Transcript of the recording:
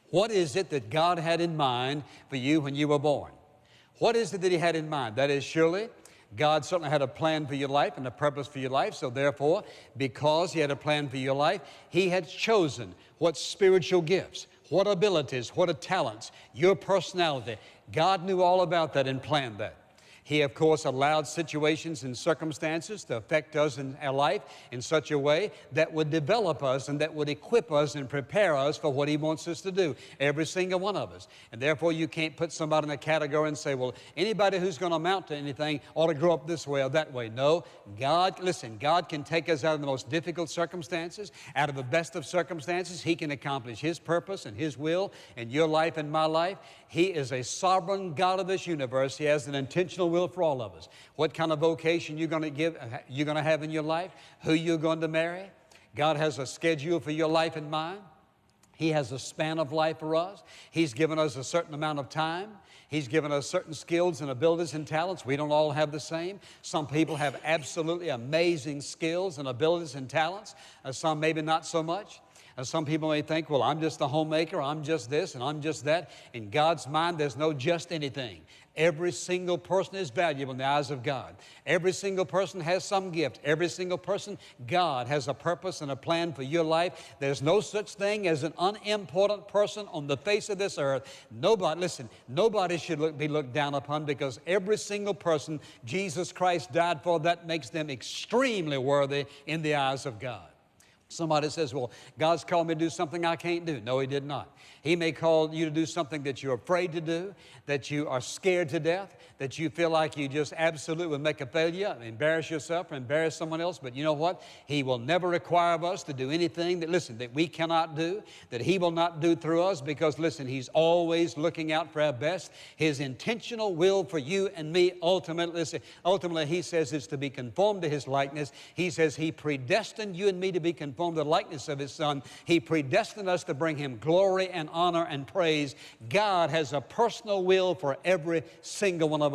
What is it that God had in mind for you when you were born? What is it that He had in mind? That is, surely God certainly had a plan for your life and a purpose for your life. So therefore, because He had a plan for your life, He had chosen what spiritual gifts, what abilities, what talents, your personality. God knew all about that and planned that. He, of course, allowed situations and circumstances to affect us in our life in such a way that would develop us and that would equip us and prepare us for what He wants us to do, every single one of us. And therefore, you can't put somebody in a category and say, well, anybody who's going to amount to anything ought to grow up this way or that way. No, God, listen, God can take us out of the most difficult circumstances, out of the best of circumstances. He can accomplish His purpose and His will in your life and my life. He is a sovereign God of this universe. He has an intentional will for all of us. What kind of vocation you're going to have in your life, who you're going to marry. God has a schedule for your life in mind. He has a span of life for us. He's given us a certain amount of time. He's given us certain skills and abilities and talents. We don't all have the same. Some people have absolutely amazing skills and abilities and talents. Some maybe not so much. Some people may think, well, I'm just a homemaker, I'm just this, and I'm just that. In God's mind, there's no just anything. Every single person is valuable in the eyes of God. Every single person has some gift. Every single person, God has a purpose and a plan for your life. There's no such thing as an unimportant person on the face of this earth. Nobody, listen, nobody should be looked down upon, because every single person Jesus Christ died for, that makes them extremely worthy in the eyes of God. Somebody says, well, God's called me to do something I can't do. No, He did not. He may call you to do something that you're afraid to do, that you are scared to death, that you feel like you just absolutely would make a failure, embarrass yourself or embarrass someone else. But you know what? He will never require of us to do anything that, listen, that we cannot do, that He will not do through us, because, listen, He's always looking out for our best. His intentional will for you and me, ultimately, He says, is to be conformed to His likeness. He says He predestined you and me to be conformed to the likeness of His Son. He predestined us to bring Him glory and honor and praise. God has a personal will for every single one of us.